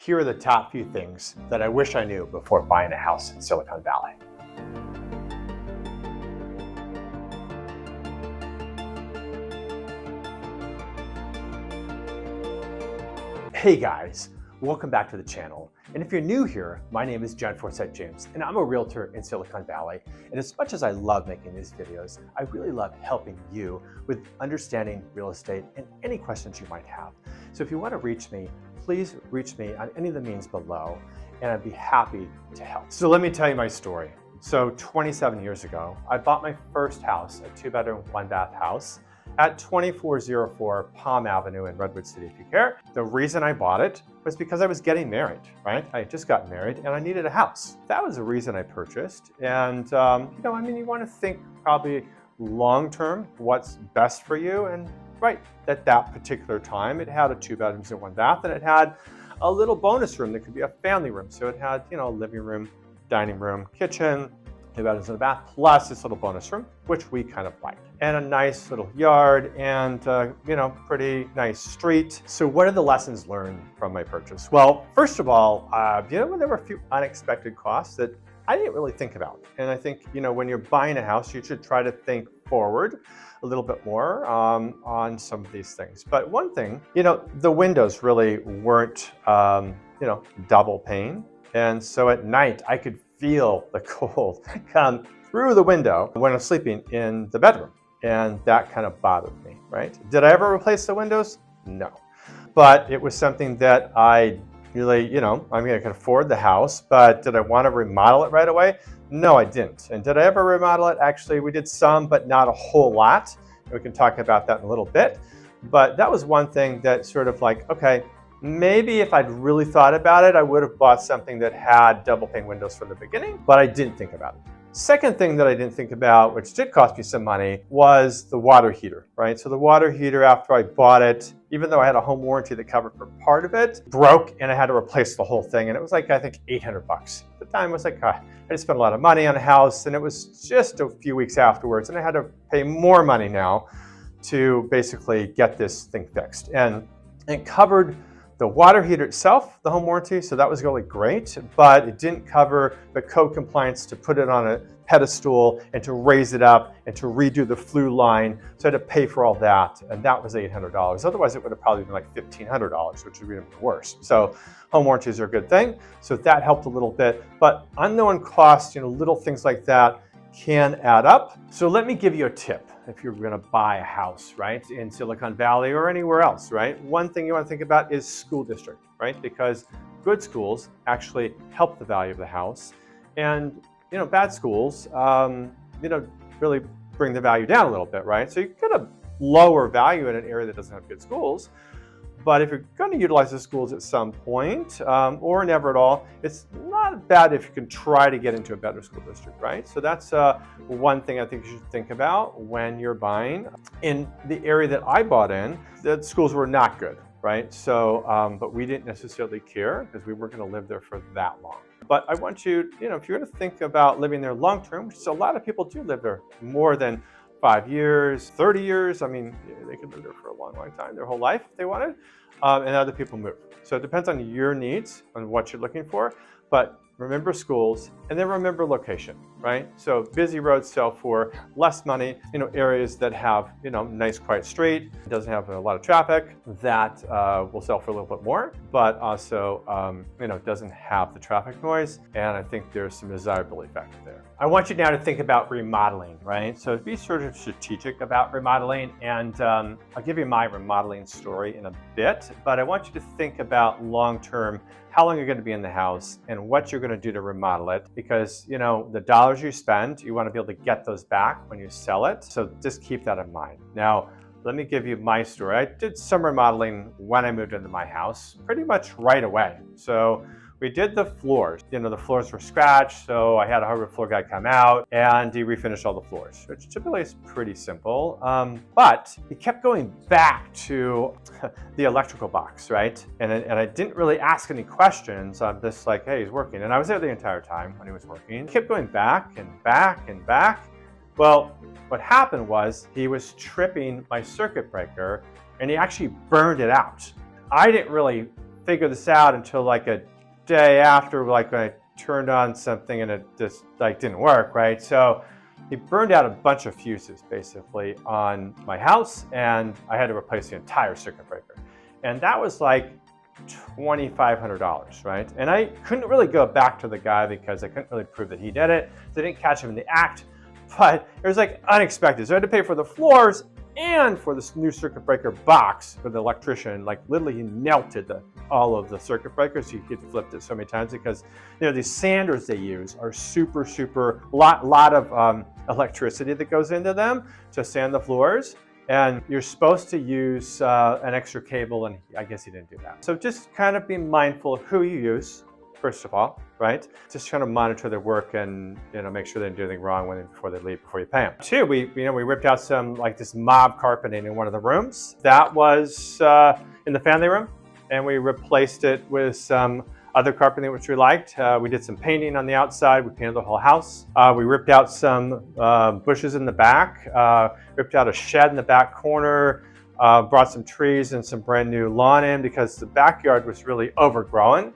Here are the top few things that I wish I knew before buying a house in Silicon Valley. Hey guys, welcome back to the channel. And if you're new here, my name is Forsyth James, and I'm a realtor in Silicon Valley. And as much as I love making these videos, I really love helping you with understanding real estate and any questions you might have. So if you want to reach me, please reach me on any of the means below, and I'd be happy to help. So let me tell you my story. So 27 years ago, I bought my first house, a 2-bedroom, 1-bath house at 2404 Palm Avenue in Redwood City, if you care. The reason I bought it was because I was getting married, right? I had just got married and I needed a house. That was the reason I purchased. And you want to think probably long-term, what's best for you. And right at that particular time, it had a 2 bedrooms and 1 bath, and it had a little bonus room that could be a family room. So it had, a living room, dining room, kitchen, 2 bedrooms and a bath, plus this little bonus room, which we kind of liked. And a nice little yard and, pretty nice street. So what are the lessons learned from my purchase? Well, first of all, there were a few unexpected costs that I didn't really think about. And I think, when you're buying a house, you should try to think forward a little bit more on some of these things. But one thing, the windows really weren't, double pane. And so at night, I could feel the cold come through the window when I'm sleeping in the bedroom. And that kind of bothered me, right? Did I ever replace the windows? No. But it was something that I really, I could afford the house, but did I want to remodel it right away? No, I didn't. And did I ever remodel it? Actually, we did some, but not a whole lot. We can talk about that in a little bit. But that was one thing that sort of like, okay, maybe if I'd really thought about it, I would have bought something that had double pane windows from the beginning, but I didn't think about it. Second thing that I didn't think about, which did cost me some money, was the water heater, right? So the water heater, after I bought it, even though I had a home warranty that covered for part of it, broke and I had to replace the whole thing. And it was like, I think $800. At the time, I was like, I just spent a lot of money on a house, and it was just a few weeks afterwards, and I had to pay more money now to basically get this thing fixed. And it covered the water heater itself, the home warranty, so that was really great, but it didn't cover the code compliance to put it on a pedestal and to raise it up and to redo the flue line. So I had to pay for all that, and that was $800. Otherwise, it would have probably been like $1,500, which would be even worse. So home warranties are a good thing. So that helped a little bit, but unknown costs, little things like that can add up. So let me give you a tip. If you're going to buy a house, right, in Silicon Valley or anywhere else, right? One thing you want to think about is school district, right? Because good schools actually help the value of the house, and bad schools, really bring the value down a little bit, right? So you can get a lower value in an area that doesn't have good schools. But if you're going to utilize the schools at some point, or never at all, it's not bad if you can try to get into a better school district, right? So that's one thing I think you should think about when you're buying. In the area that I bought in, the schools were not good, right? So, but we didn't necessarily care because we weren't going to live there for that long. But I want you, if you're going to think about living there long term, which a lot of people do live there more than 5 years, 30 years. They could live there for a long, long time, their whole life if they wanted, and other people move. So it depends on your needs and what you're looking for, but remember schools, and then remember location, right? So busy roads sell for less money, areas that have, nice quiet street, doesn't have a lot of traffic, that will sell for a little bit more, but also, doesn't have the traffic noise. And I think there's some desirability factor there. I want you now to think about remodeling, right? So be sort of strategic about remodeling, and I'll give you my remodeling story in a bit, but I want you to think about long-term, how long you're going to be in the house and what you're going to do to remodel it, because the dollars you spend, you want to be able to get those back when you sell it. So just keep that in mind. Now, let me give you my story. I did some remodeling when I moved into my house pretty much right away. So we did the floors. The floors were scratched, so I had a hardwood floor guy come out and he refinished all the floors, which typically is pretty simple. But he kept going back to the electrical box, right? And I didn't really ask any questions. I'm just like, hey, he's working. And I was there the entire time when he was working. He kept going back and back and back. Well, what happened was he was tripping my circuit breaker and he actually burned it out. I didn't really figure this out until like a day after, like when I turned on something and it just like didn't work, right? So he burned out a bunch of fuses basically on my house, and I had to replace the entire circuit breaker. And that was like $2,500, right? And I couldn't really go back to the guy because I couldn't really prove that he did it. They didn't catch him in the act, but it was like unexpected. So I had to pay for the floors and for this new circuit breaker box for the electrician. Like literally he melted all of the circuit breakers. He flipped it so many times because, you know, these sanders they use are super lot of electricity that goes into them to sand the floors. And you're supposed to use an extra cable, and I guess he didn't do that. So just kind of be mindful of who you use, first of all, right? Just trying to monitor their work and, you know, make sure they didn't do anything wrong before they leave, before you pay them. Two, we ripped out some like this mob carpeting in one of the rooms. That was in the family room, and we replaced it with some other carpeting which we liked. We did some painting on the outside. We painted the whole house. We ripped out some bushes in the back, ripped out a shed in the back corner, brought some trees and some brand new lawn in because the backyard was really overgrown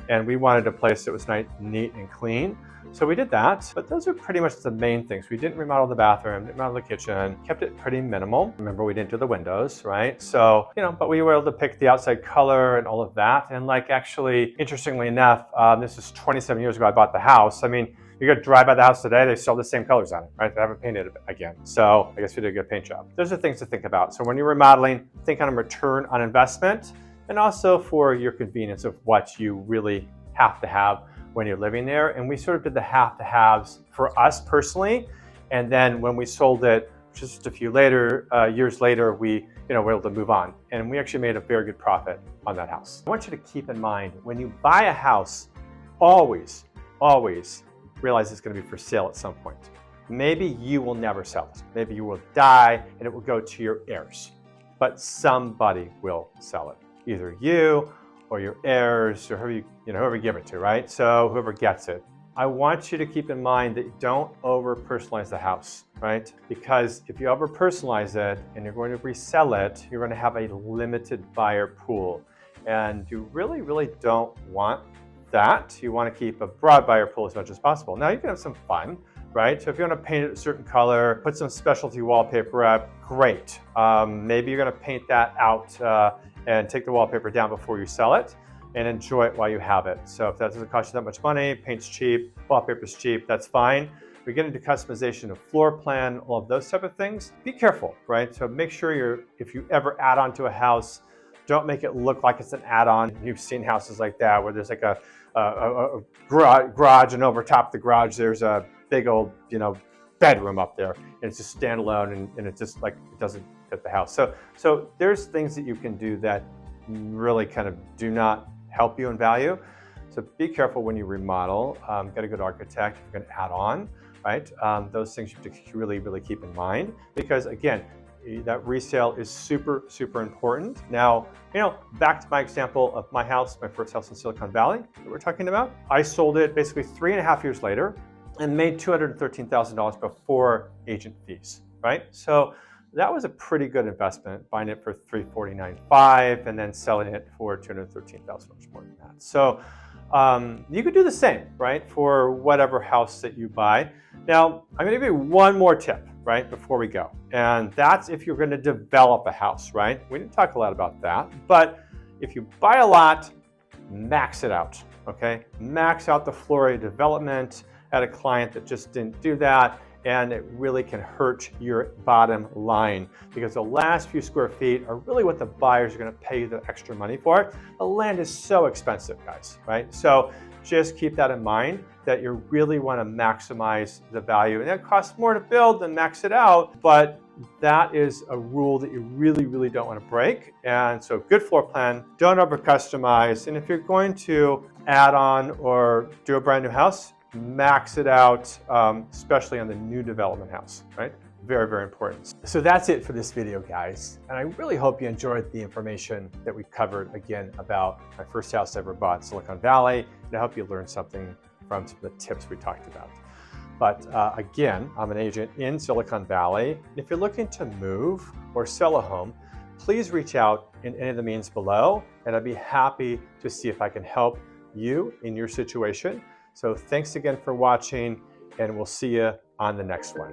and we wanted a place that was nice, neat and clean. So we did that, but those are pretty much the main things. We didn't remodel the bathroom, didn't remodel the kitchen, kept it pretty minimal. Remember, we didn't do the windows, right? So, you know, but we were able to pick the outside color and all of that. And like, actually, interestingly enough, this is 27 years ago I bought the house. I mean, you go drive by the house today, they still have the same colors on it, right? They haven't painted it again. So I guess we did a good paint job. Those are things to think about. So when you're remodeling, think on a return on investment and also for your convenience of what you really have to have when you're living there. And we sort of did the have-to-haves for us personally. And then when we sold it, just a few years later, we were able to move on. And we actually made a very good profit on that house. I want you to keep in mind, when you buy a house, always realize it's going to be for sale at some point. Maybe you will never sell it. Maybe you will die and it will go to your heirs. But somebody will sell it. Either you or your heirs, or whoever you give it to, right? So whoever gets it. I want you to keep in mind that you don't over-personalize the house, right? Because if you over-personalize it and you're going to resell it, you're going to have a limited buyer pool. And you really don't want that. You want to keep a broad buyer pool as much as possible. Now you can have some fun, right? So if you want to paint it a certain color, put some specialty wallpaper up, great. Maybe you're going to paint that out and take the wallpaper down before you sell it and enjoy it while you have it. So if that doesn't cost you that much money, paint's cheap, wallpaper's cheap, that's fine. We get into customization of floor plan, all of those type of things. Be careful, right? So make sure if you ever add on to a house, don't make it look like it's an add-on. You've seen houses like that where there's like a garage, and over top the garage there's a big old bedroom up there, and it's just standalone, and it's just like it doesn't fit the house. So there's things that you can do that really kind of do not help you in value. So be careful when you remodel. Get a good architect if you're going to add on, right? Those things you have to really keep in mind, because again, that resale is super important. Now, back to my example of my house, my first house in Silicon Valley that we're talking about. I sold it basically 3.5 years later and made $213,000 before agent fees, right? So that was a pretty good investment, buying it for $349,500 and then selling it for $213,000 more than that. So you could do the same, right, for whatever house that you buy. Now, I'm going to give you one more tip, right, before we go. And that's if you're going to develop a house, right? We didn't talk a lot about that, but if you buy a lot, max it out, okay? Max out the floor area development. I had a client that just didn't do that, and it really can hurt your bottom line, because the last few square feet are really what the buyers are going to pay you the extra money for. The land is so expensive, guys, right? So just keep that in mind, that you really want to maximize the value. And that costs more to build than max it out, but that is a rule that you really don't want to break. And so good floor plan, don't over customize. And if you're going to add on or do a brand new house, max it out, especially on the new development house, right? Very important. So that's it for this video, guys. And I really hope you enjoyed the information that we covered, again, about my first house I ever bought in Silicon Valley. And I hope you learned something from some of the tips we talked about. But again, I'm an agent in Silicon Valley. If you're looking to move or sell a home, please reach out in any of the means below, and I'd be happy to see if I can help you in your situation. So thanks again for watching, and we'll see you on the next one.